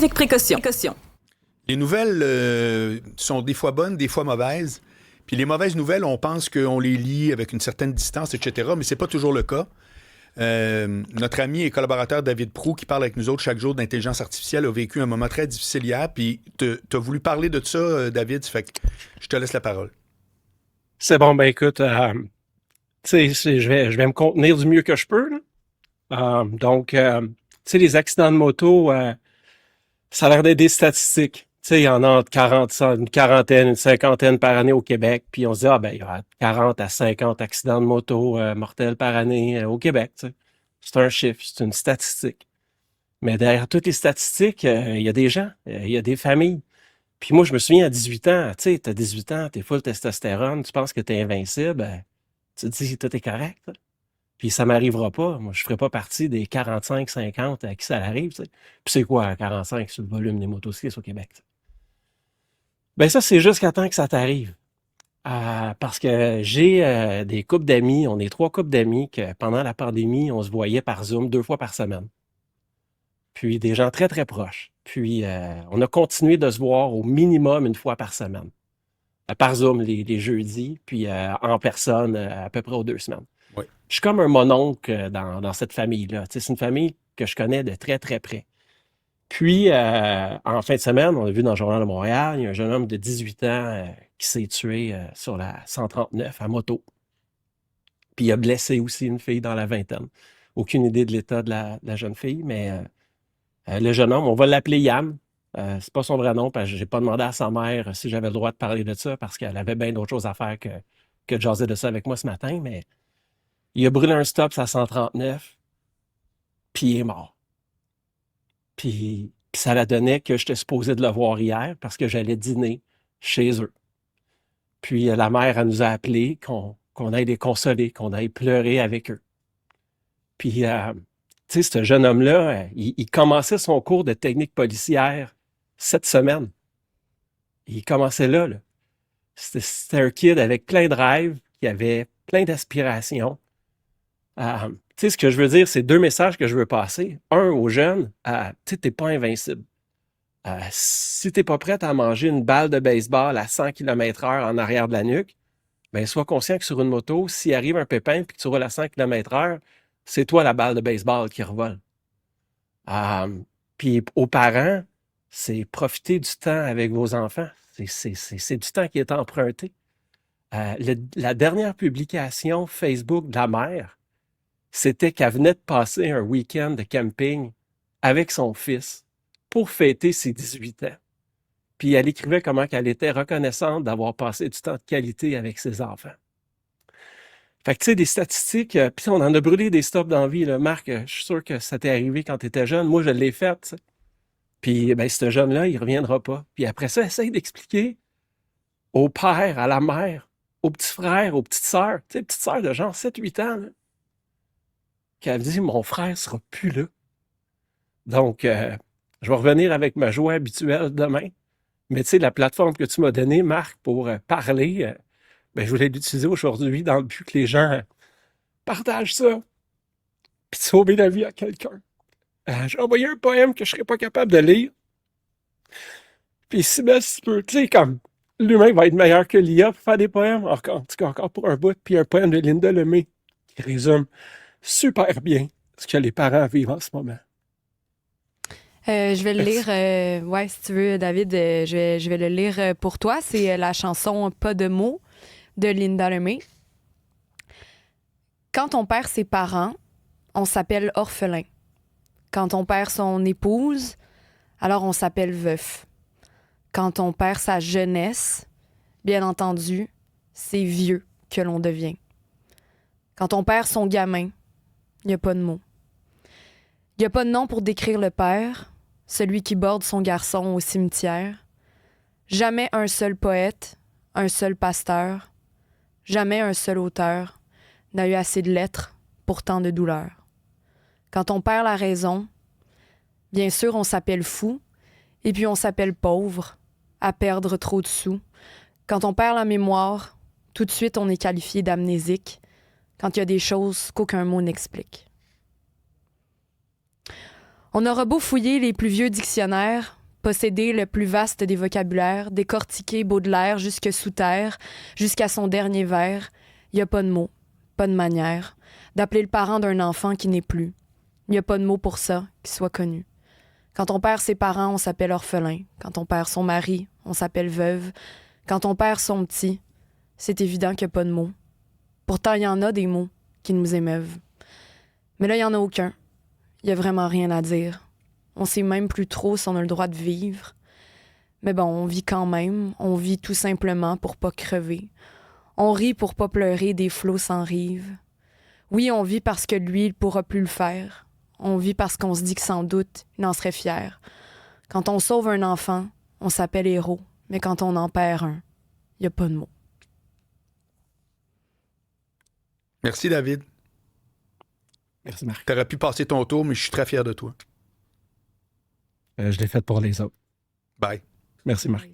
Avec précaution. Les nouvelles sont des fois bonnes, des fois mauvaises. Puis les mauvaises nouvelles, on pense qu'on les lit avec une certaine distance, etc., mais c'est pas toujours le cas. Notre ami et collaborateur David Proulx, qui parle avec nous autres chaque jour d'intelligence artificielle, a vécu un moment très difficile hier, puis t'as voulu parler de ça, David, fait que je te laisse la parole. C'est bon, ben écoute, je vais me contenir du mieux que je peux, là. Tu sais, les accidents de moto, ça a l'air d'être des statistiques. Tu sais, il y en a entre 40, une quarantaine, une cinquantaine par année au Québec. Puis on se dit, il y a 40 à 50 accidents de moto mortels par année au Québec. Tu sais. C'est un chiffre, c'est une statistique. Mais derrière toutes les statistiques, il y a des gens, il y a des familles. Puis moi, je me souviens à 18 ans, tu sais, t'as 18 ans, t'es full testostérone, tu penses que t'es invincible, tu te dis, tout est correct. Là. Puis ça m'arrivera pas. Moi, je ferai pas partie des 45-50 à qui ça arrive. Tu sais. Puis c'est quoi, 45 sur le volume des motocyclistes au Québec? Tu sais. Ben ça, c'est jusqu'à temps que ça t'arrive. Parce que j'ai des couples d'amis, on est 3 couples d'amis que pendant la pandémie, on se voyait par Zoom 2 fois par semaine. Puis des gens très, très proches. Puis on a continué de se voir au minimum 1 fois par semaine. Par Zoom les jeudis, puis en personne à peu près aux 2 semaines. Oui. Je suis comme un mononcle dans cette famille-là. Tu sais, c'est une famille que je connais de très, très près. Puis, en fin de semaine, on a vu dans le Journal de Montréal, il y a un jeune homme de 18 ans qui s'est tué sur la 139 à moto. Puis, il a blessé aussi une fille dans la vingtaine. Aucune idée de l'état de la jeune fille, mais le jeune homme, on va l'appeler Yann. C'est pas son vrai nom, parce que j'ai pas demandé à sa mère si j'avais le droit de parler de ça, parce qu'elle avait bien d'autres choses à faire que de jaser de ça avec moi ce matin, mais il a brûlé un stop à 139, puis il est mort. Puis ça la donnait que j'étais supposé de le voir hier parce que j'allais dîner chez eux. Puis la mère, elle nous a appelés qu'on aille les consoler, qu'on aille pleurer avec eux. Puis, tu sais, ce jeune homme-là, il commençait son cours de technique policière cette semaine. Il commençait là. C'était un kid avec plein de rêves, qui avait plein d'aspirations. Tu sais, ce que je veux dire, c'est 2 messages que je veux passer. Un, aux jeunes, tu sais, t'es pas invincible. Si t'es pas prête à manger une balle de baseball à 100 km/h en arrière de la nuque, ben sois conscient que sur une moto, s'il arrive un pépin et que tu roules à 100 km/h, c'est toi la balle de baseball qui revole. Puis aux parents, c'est profiter du temps avec vos enfants. C'est du temps qui est emprunté. La dernière publication Facebook de la mère, c'était qu'elle venait de passer un week-end de camping avec son fils pour fêter ses 18 ans. Puis elle écrivait comment elle était reconnaissante d'avoir passé du temps de qualité avec ses enfants. Fait que tu sais, des statistiques, puis on en a brûlé des stops dans la vie, là. Marc, je suis sûr que ça t'est arrivé quand tu étais jeune. Moi, je l'ai fait, tu sais. Puis, ben, ce jeune-là, il ne reviendra pas. Puis après ça, essaye d'expliquer au père, à la mère, aux petits frères, aux petites sœurs, tu sais, petites sœurs de genre 7-8 ans, là, qui avaient dit, mon frère sera plus là. Donc, je vais revenir avec ma joie habituelle demain. Mais tu sais, la plateforme que tu m'as donnée, Marc, pour parler, ben, je voulais l'utiliser aujourd'hui dans le but que les gens partagent ça, puis sauver la vie à quelqu'un. J'ai envoyé un poème que je ne serais pas capable de lire. Puis si ben, si tu peux, tu sais, comme l'humain va être meilleur que l'IA pour faire des poèmes, en tout cas encore pour un bout, puis un poème de Linda Lemay qui résume super bien ce que les parents vivent en ce moment. Je vais le lire, ouais, si tu veux, David, je vais le lire pour toi. C'est la chanson Pas de mots de Linda Lemay. Quand on perd ses parents, on s'appelle orphelin. Quand on perd son épouse, alors on s'appelle veuf. Quand on perd sa jeunesse, bien entendu, c'est vieux que l'on devient. Quand on perd son gamin, il n'y a pas de mots. Il n'y a pas de nom pour décrire le père, celui qui borde son garçon au cimetière. Jamais un seul poète, un seul pasteur, jamais un seul auteur n'a eu assez de lettres pour tant de douleurs. Quand on perd la raison, bien sûr, on s'appelle fou, et puis on s'appelle pauvre, à perdre trop de sous. Quand on perd la mémoire, tout de suite, on est qualifié d'amnésique, quand il y a des choses qu'aucun mot n'explique. On aura beau fouiller les plus vieux dictionnaires, posséder le plus vaste des vocabulaires, décortiquer Baudelaire jusque sous terre, jusqu'à son dernier vers, il n'y a pas de mots, pas de manière d'appeler le parent d'un enfant qui n'est plus. Il n'y a pas de mot pour ça qui soit connu. Quand on perd ses parents, on s'appelle orphelin. Quand on perd son mari, on s'appelle veuve. Quand on perd son petit, c'est évident qu'il n'y a pas de mots. Pourtant, il y en a des mots qui nous émeuvent. Mais là, il n'y en a aucun. Il n'y a vraiment rien à dire. On sait même plus trop si on a le droit de vivre. Mais bon, on vit quand même. On vit tout simplement pour pas crever. On rit pour pas pleurer des flots sans rive. Oui, on vit parce que lui, il pourra plus le faire. On vit parce qu'on se dit que sans doute, il en serait fier. Quand on sauve un enfant, on s'appelle héros. Mais quand on en perd un, il n'y a pas de mots. Merci, David. Merci, Marc. Tu aurais pu passer ton tour, mais je suis très fier de toi. Je l'ai fait pour les autres. Bye. Merci, Marc.